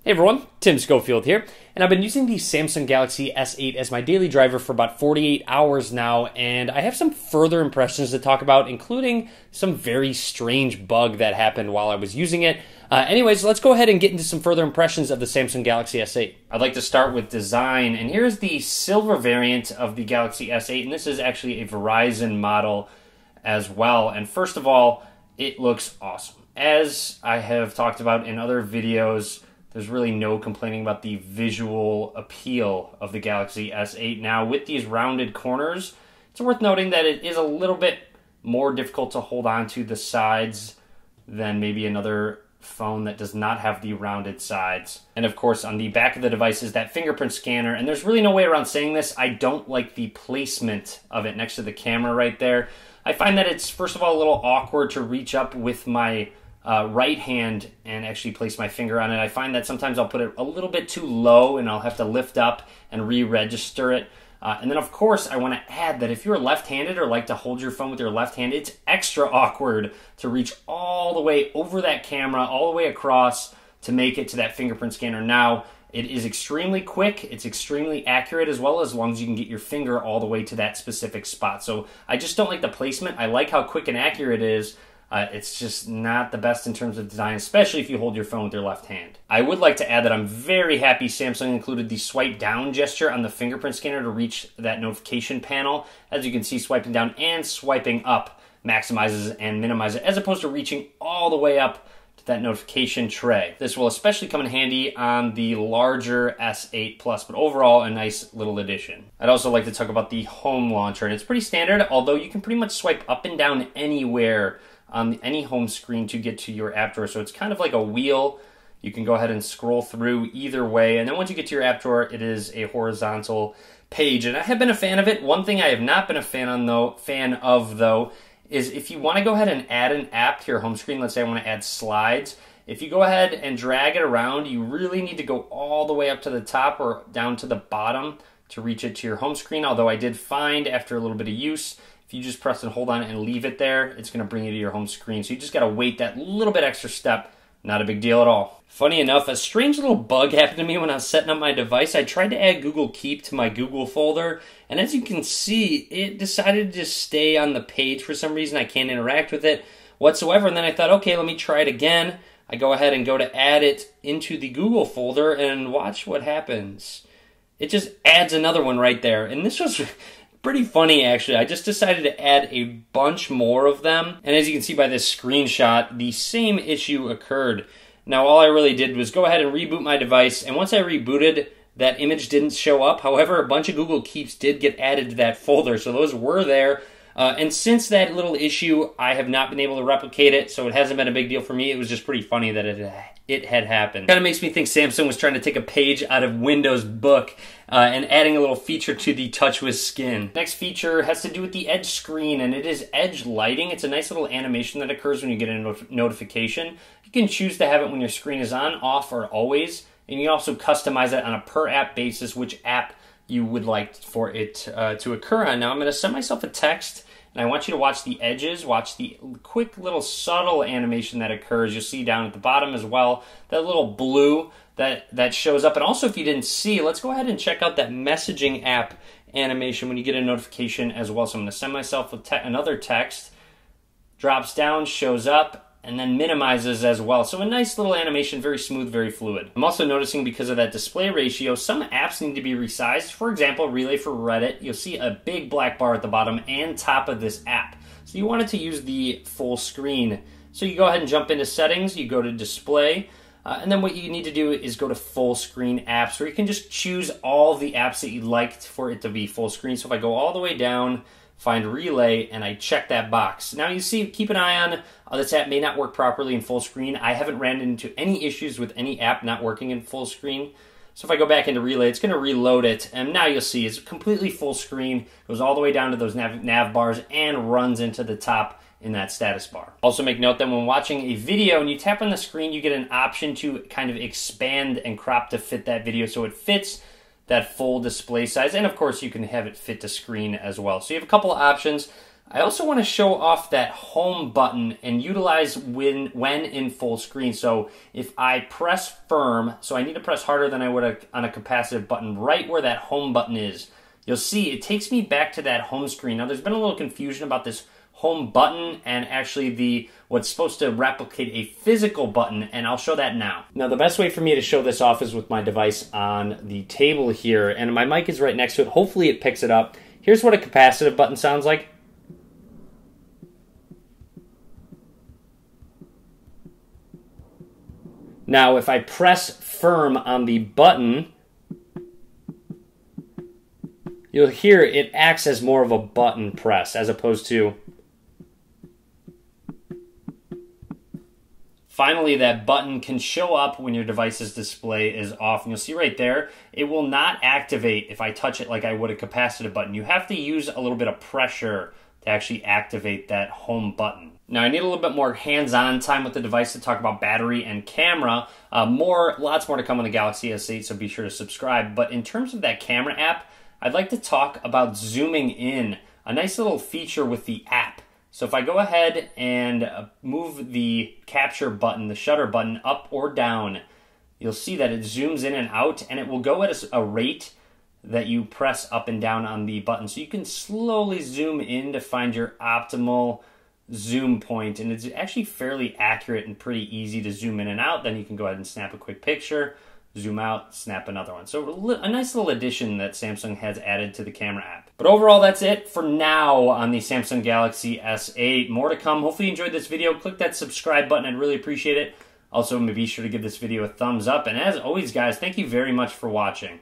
Hey everyone, Tim Schofield here, and I've been using the Samsung Galaxy S8 as my daily driver for about 48 hours now, and I have some further impressions to talk about, including some very strange bug that happened while I was using it. Anyways, let's go ahead and get into some further impressions of the Samsung Galaxy S8. I'd like to start with design, and here's the silver variant of the Galaxy S8, and this is actually a Verizon model as well. And first of all, it looks awesome. As I have talked about in other videos, there's really no complaining about the visual appeal of the Galaxy S8. Now, with these rounded corners, it's worth noting that it is a little bit more difficult to hold on to the sides than maybe another phone that does not have the rounded sides. And of course, on the back of the device is that fingerprint scanner, and there's really no way around saying this. I don't like the placement of it next to the camera right there. I find that it's, first of all, a little awkward to reach up with my right hand and actually place my finger on it. I find that sometimes I'll put it a little bit too low and I'll have to lift up and re-register it. And then of course I want to add that if you're left-handed or like to hold your phone with your left hand, it's extra awkward to reach all the way over that camera, all the way across to make it to that fingerprint scanner. Now, it is extremely quick, it's extremely accurate as well, as long as you can get your finger all the way to that specific spot. So I just don't like the placement. I like how quick and accurate it is. It's just not the best in terms of design, especially if you hold your phone with your left hand. I would like to add that I'm very happy Samsung included the swipe down gesture on the fingerprint scanner to reach that notification panel. As you can see, swiping down and swiping up maximizes and minimizes it, as opposed to reaching all the way up to that notification tray. This will especially come in handy on the larger S8 Plus, but overall a nice little addition. I'd also like to talk about the home launcher, and it's pretty standard, although you can pretty much swipe up and down anywhere on any home screen to get to your app drawer. So it's kind of like a wheel. You can go ahead and scroll through either way, and then once you get to your app drawer, it is a horizontal page, and I have been a fan of it. One thing I have not been a fan of though is if you want to go ahead and add an app to your home screen. Let's say I want to add slides. If you go ahead and drag it around, you really need to go all the way up to the top or down to the bottom to reach it to your home screen. Although I did find after a little bit of use, if you just press and hold on it and leave it there, it's going to bring you to your home screen. So you just got to wait that little bit extra step. Not a big deal at all. Funny enough, a strange little bug happened to me when I was setting up my device. I tried to add Google Keep to my Google folder, and as you can see, it decided to just stay on the page for some reason. I can't interact with it whatsoever. And then I thought, okay, let me try it again. I go ahead and go to add it into the Google folder, and watch what happens. It just adds another one right there. And this was pretty funny, actually. I just decided to add a bunch more of them, and as you can see by this screenshot, the same issue occurred. Now, all I really did was go ahead and reboot my device, and once I rebooted, that image didn't show up. However, a bunch of Google Keeps did get added to that folder, so those were there. And since that little issue, I have not been able to replicate it, so it hasn't been a big deal for me. It was just pretty funny that it had happened. Kind of makes me think Samsung was trying to take a page out of Windows Book and adding a little feature to the Touch with Skin. Next feature has to do with the edge screen, and it is edge lighting. It's a nice little animation that occurs when you get a notification. You can choose to have it when your screen is on, off, or always, and you can also customize it on a per app basis, which app you would like for it to occur on. Now I'm going to send myself a text, and I want you to watch the edges, watch the quick little subtle animation that occurs. You'll see down at the bottom as well, that little blue that shows up. And also, if you didn't see, let's go ahead and check out that messaging app animation when you get a notification as well. So I'm going to send myself another text, drops down, shows up, and then minimizes as well. So a nice little animation, very smooth, very fluid. I'm also noticing because of that display ratio, some apps need to be resized. For example, Relay for Reddit, you'll see a big black bar at the bottom and top of this app. So you want it to use the full screen. So you go ahead and jump into settings, you go to display, and then what you need to do is go to full screen apps, where you can just choose all the apps that you'd like for it to be full screen. So if I go all the way down, find Relay, and I check that box. Now you see, keep an eye on this app may not work properly in full screen. I haven't ran into any issues with any app not working in full screen. So if I go back into Relay, it's going to reload it, and now you'll see it's completely full screen, goes all the way down to those nav bars, and runs into the top in that status bar. Also make note that when watching a video and you tap on the screen, you get an option to kind of expand and crop to fit that video so it fits that full display size, and of course you can have it fit to screen as well. So you have a couple of options. I also want to show off that home button and utilize when in full screen. So if I press firm, so I need to press harder than I would on a capacitive button, right where that home button is, you'll see it takes me back to that home screen. Now there's been a little confusion about this home button and actually what's supposed to replicate a physical button, and I'll show that now. Now the best way for me to show this off is with my device on the table here, and my mic is right next to it. Hopefully it picks it up. Here's what a capacitive button sounds like. Now, if I press firm on the button, you'll hear it acts as more of a button press as opposed to... Finally, that button can show up when your device's display is off. And you'll see right there, it will not activate if I touch it like I would a capacitive button. You have to use a little bit of pressure to actually activate that home button. Now, I need a little bit more hands-on time with the device to talk about battery and camera. Lots more to come on the Galaxy S8, so be sure to subscribe. But in terms of that camera app, I'd like to talk about zooming in, a nice little feature with the app. So if I go ahead and move the capture button, the shutter button, up or down, you'll see that it zooms in and out, and it will go at a rate that you press up and down on the button. So you can slowly zoom in to find your optimal zoom point, and it's actually fairly accurate and pretty easy to zoom in and out. Then you can go ahead and snap a quick picture, zoom out, snap another one. So a nice little addition that Samsung has added to the camera app. But overall, that's it for now on the Samsung Galaxy S8. More to come. Hopefully you enjoyed this video. Click that subscribe button. I'd really appreciate it. Also, be sure to give this video a thumbs up. And as always, guys, thank you very much for watching.